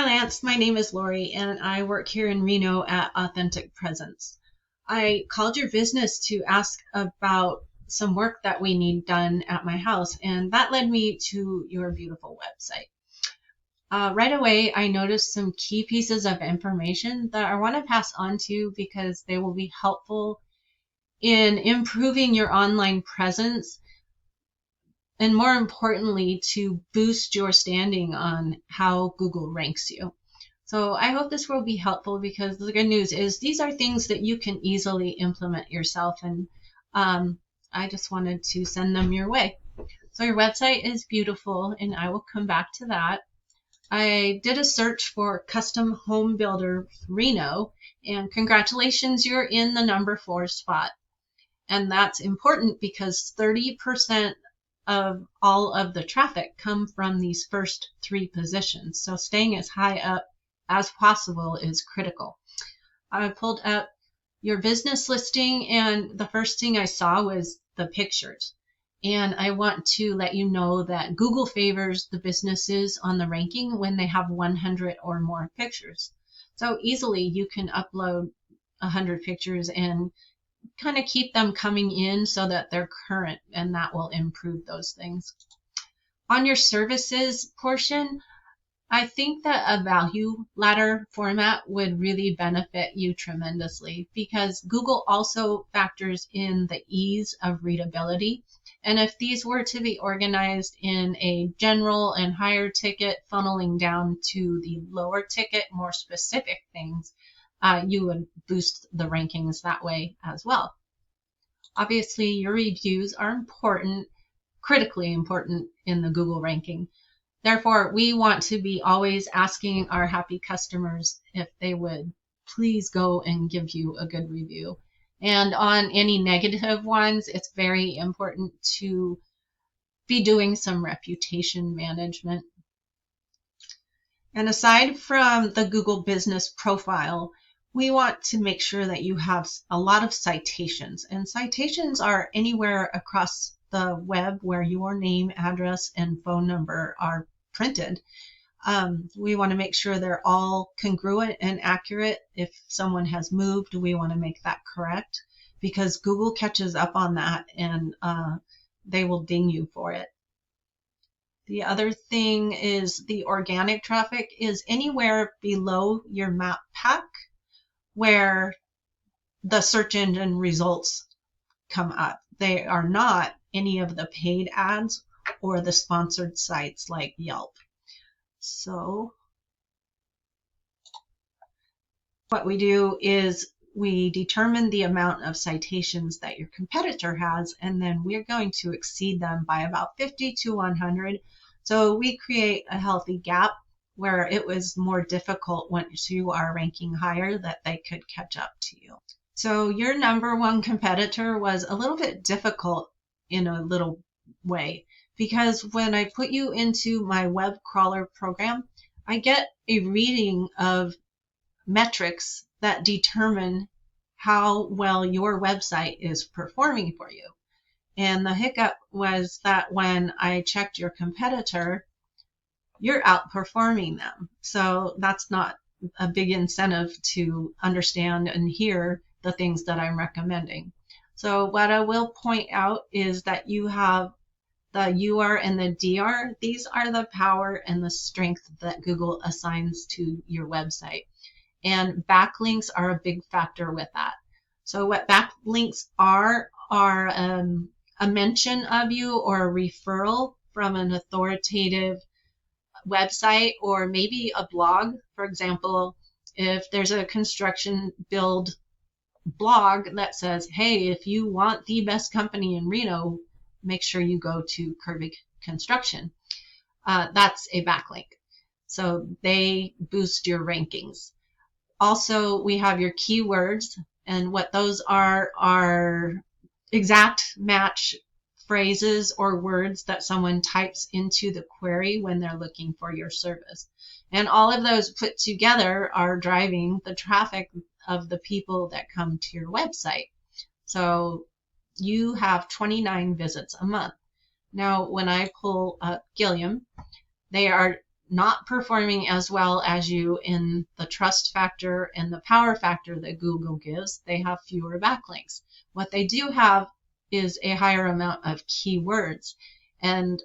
Lance. My name is Lori, and I work here in Reno at Authentic Presence. I called your business to ask about some work that we need done at my house, and that led me to your beautiful website. Right away, I noticed some key pieces of information that I want to pass on to you because they will be helpful in improving your online presence, and more importantly, to boost your standing on how Google ranks you. So I hope this will be helpful, because the good news is these are things that you can easily implement yourself, and I just wanted to send them your way. So your website is beautiful, and I will come back to that. I did a search for custom home builder Reno, and congratulations, you're in the number 4 spot. And that's important because 30% of all of the traffic come from these first 3 positions. So staying as high up as possible is critical. I pulled up your business listing, and the first thing I saw was the pictures. And I want to let you know that Google favors the businesses on the ranking when they have 100 or more pictures. So easily you can upload 100 pictures and kind of keep them coming in so that they're current, and that will improve those things. On your services portion, I think that a value ladder format would really benefit you tremendously, because Google also factors in the ease of readability. And if these were to be organized in a general and higher ticket, funneling down to the lower ticket, more specific things, you would boost the rankings that way as well. Obviously, your reviews are important, critically important in the Google ranking. Therefore, we want to be always asking our happy customers if they would please go and give you a good review. And on any negative ones, it's very important to be doing some reputation management. And aside from the Google business profile, we want to make sure that you have a lot of citations. And citations are anywhere across the web where your name, address, and phone number are printed. We want to make sure they're all congruent and accurate. If someone has moved, we want to make that correct, because Google catches up on that, and they will ding you for it. The other thing is the organic traffic is anywhere below your map pack where the search engine results come up. They are not any of the paid ads or the sponsored sites like Yelp. So what we do is we determine the amount of citations that your competitor has, and then we're going to exceed them by about 50 to 100. So we create a healthy gap where it was more difficult once you are ranking higher that they could catch up to you. So your number 1 competitor was a little bit difficult in a little way, because when I put you into my web crawler program, I get a reading of metrics that determine how well your website is performing for you. And the hiccup was that when I checked your competitor, you're outperforming them. So that's not a big incentive to understand and hear the things that I'm recommending. So what I will point out is that you have the UR and the DR. These are the power and the strength that Google assigns to your website. And backlinks are a big factor with that. So what backlinks are a mention of you or a referral from an authoritative website, or maybe a blog. For example, if there's a construction build blog that says, hey, if you want the best company in Reno, make sure you go to Kirby Construction. That's a backlink. So they boost your rankings. Also, we have your keywords, and what those are exact match phrases or words that someone types into the query when they're looking for your service. And all of those put together are driving the traffic of the people that come to your website. So you have 29 visits a month. Now, when I pull up Gilliam, they are not performing as well as you in the trust factor and the power factor that Google gives. They have fewer backlinks. What they do have is a higher amount of keywords. And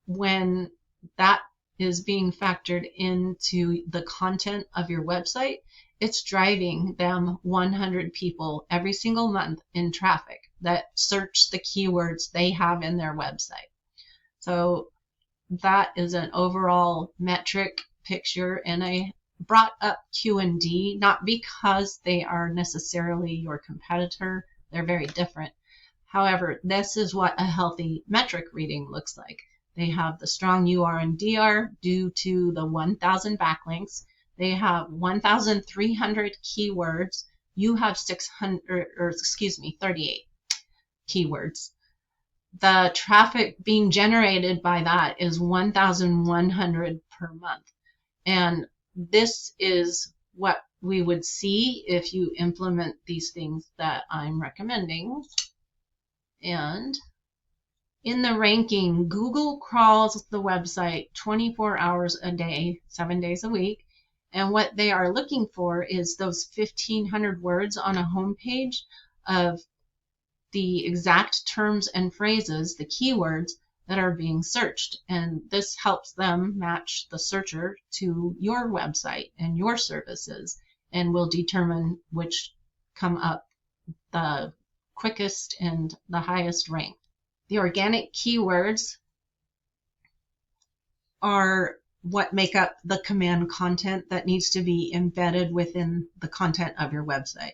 when that is being factored into the content of your website, it's driving them 100 people every single month in traffic that search the keywords they have in their website. So that is an overall metric picture, and I brought up Q&D not because they are necessarily your competitor. They're very different. However, this is what a healthy metric reading looks like. They have the strong UR and DR due to the 1,000 backlinks. They have 1,300 keywords. You have 38 keywords. The traffic being generated by that is 1,100 per month. And this is what we would see if you implement these things that I'm recommending. And in the ranking, Google crawls the website 24 hours a day, 7 days a week. And what they are looking for is those 1,500 words on a homepage of the exact terms and phrases, the keywords that are being searched. And this helps them match the searcher to your website and your services, and will determine which come up the quickest and the highest rank. The organic keywords are what make up the command content that needs to be embedded within the content of your website.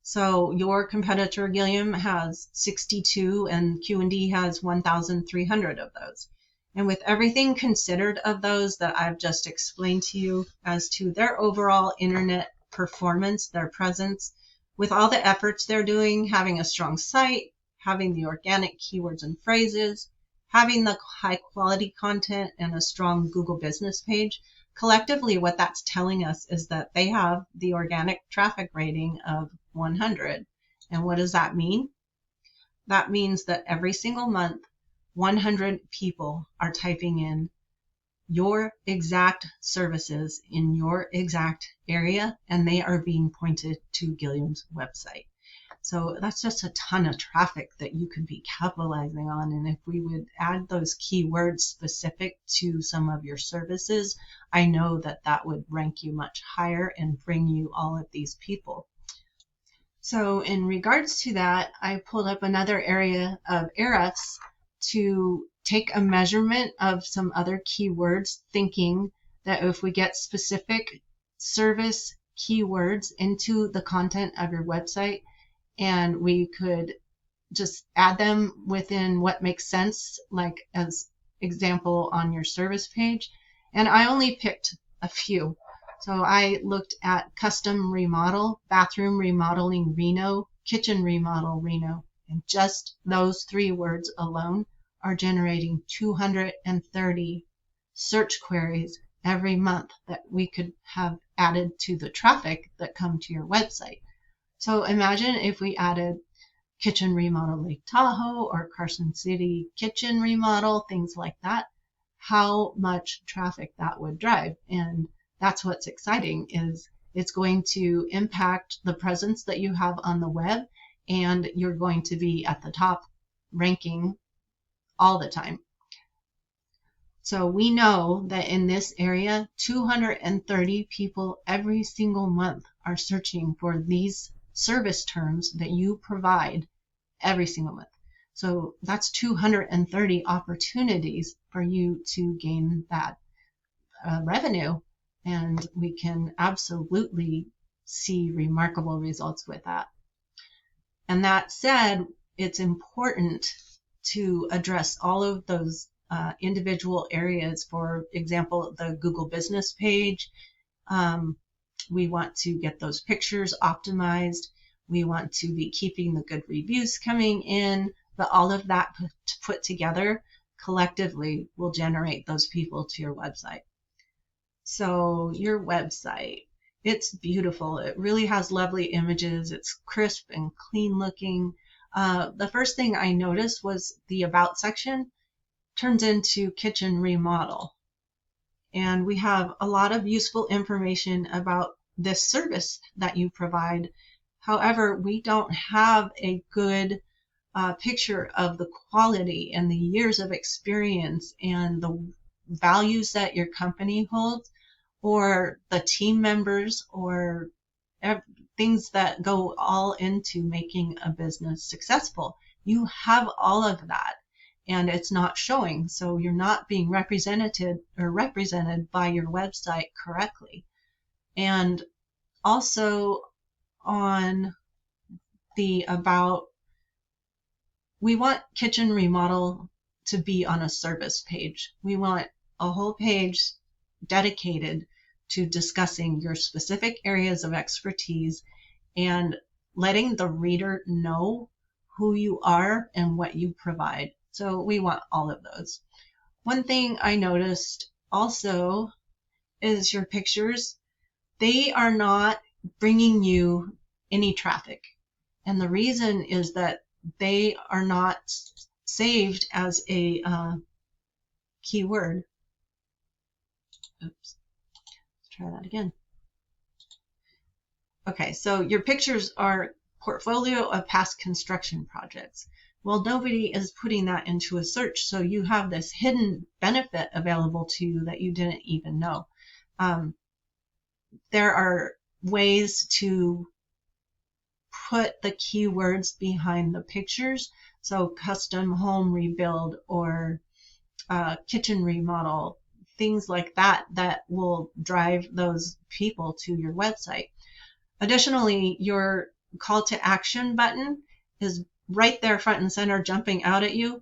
So your competitor, Gilliam, has 62 and Q&D has 1,300 of those. And with everything considered of those that I've just explained to you as to their overall internet performance, their presence, with all the efforts they're doing, having a strong site, having the organic keywords and phrases, having the high quality content and a strong Google business page, collectively what that's telling us is that they have the organic traffic rating of 100. And what does that mean? That means that every single month, 100 people are typing in your exact services in your exact area, and they are being pointed to Gilliam's website. So that's just a ton of traffic that you could be capitalizing on. And if we would add those keywords specific to some of your services, I know that that would rank you much higher and bring you all of these people. So in regards to that, I pulled up another area of Ahrefs to take a measurement of some other keywords, thinking that if we get specific service keywords into the content of your website, and we could just add them within what makes sense, like as example on your service page. And I only picked a few. So I looked at custom remodel, bathroom remodeling Reno, kitchen remodel Reno, and just those 3 words alone are generating 230 search queries every month that we could have added to the traffic that come to your website. So imagine if we added kitchen remodel Lake Tahoe or Carson City kitchen remodel, things like that, how much traffic that would drive. And that's what's exciting, is it's going to impact the presence that you have on the web, and you're going to be at the top ranking all the time. So we know that in this area, 230 people every single month are searching for these service terms that you provide every single month. So that's 230 opportunities for you to gain that revenue, and we can absolutely see remarkable results with that. And that said, it's important to address all of those individual areas. For example, the Google business page, we want to get those pictures optimized. We want to be keeping the good reviews coming in, but all of that put together collectively will generate those people to your website. So your website, it's beautiful. It really has lovely images. It's crisp and clean looking. The first thing I noticed was the About section turns into kitchen remodel. and we have a lot of useful information about this service that you provide. However, we don't have a good picture of the quality and the years of experience and the values that your company holds, or the team members, or things that go all into making a business successful. You have all of that, and it's not showing, so you're not being represented by your website correctly. And also on the about, we want kitchen remodel to be on a service page. We want a whole page dedicated to discussing your specific areas of expertise and letting the reader know who you are and what you provide. So we want all of those. One thing I noticed also is your pictures. They are not bringing you any traffic. And the reason is that they are not saved as a keyword. Oops, let's try that again. Okay, so your pictures are portfolio of past construction projects. Well, nobody is putting that into a search, so you have this hidden benefit available to you that you didn't even know. There are ways to put the keywords behind the pictures, so custom home rebuild or kitchen remodel, things like that, that will drive those people to your website. Additionally, your call to action button is right there front and center jumping out at you,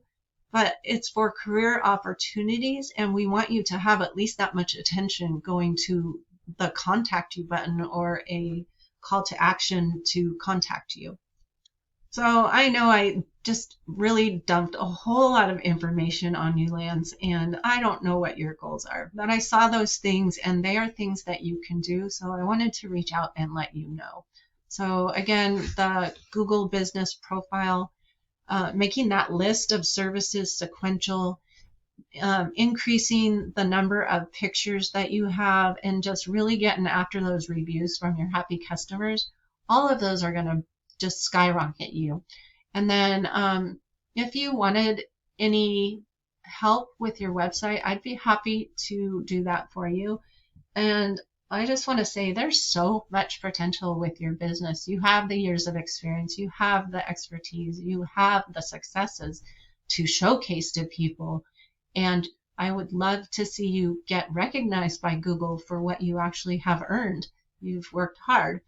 but it's for career opportunities, and we want you to have at least that much attention going to the contact you button or a call to action to contact you. So I know I just really dumped a whole lot of information on you, Lance, and I don't know what your goals are, but I saw those things and they are things that you can do. So I wanted to reach out and let you know. So again, the Google business profile, making that list of services sequential, increasing the number of pictures that you have, and just really getting after those reviews from your happy customers, all of those are going to just skyrocket you. And then if you wanted any help with your website, I'd be happy to do that for you. And I just want to say there's so much potential with your business. You have the years of experience, you have the expertise, you have the successes to showcase to people. And I would love to see you get recognized by Google for what you actually have earned. You've worked hard.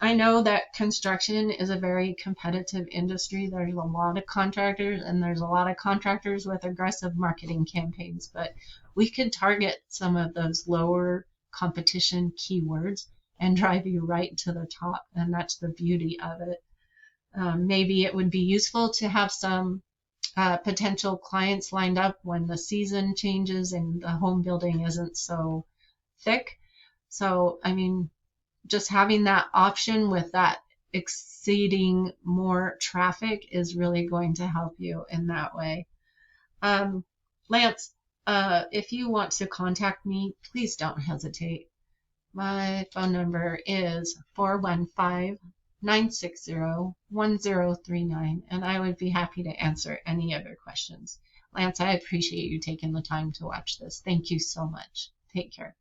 I know that construction is a very competitive industry. There's a lot of contractors, and there's a lot of contractors with aggressive marketing campaigns, but we could target some of those lower competition keywords and drive you right to the top, and that's the beauty of it. Maybe it would be useful to have some potential clients lined up when the season changes and the home building isn't so thick. So, I mean, just having that option with that exceeding more traffic is really going to help you in that way. Lance, if you want to contact me, please don't hesitate. My phone number is 415-960-1039, and I would be happy to answer any other questions. Lance, I appreciate you taking the time to watch this. Thank you so much. Take care.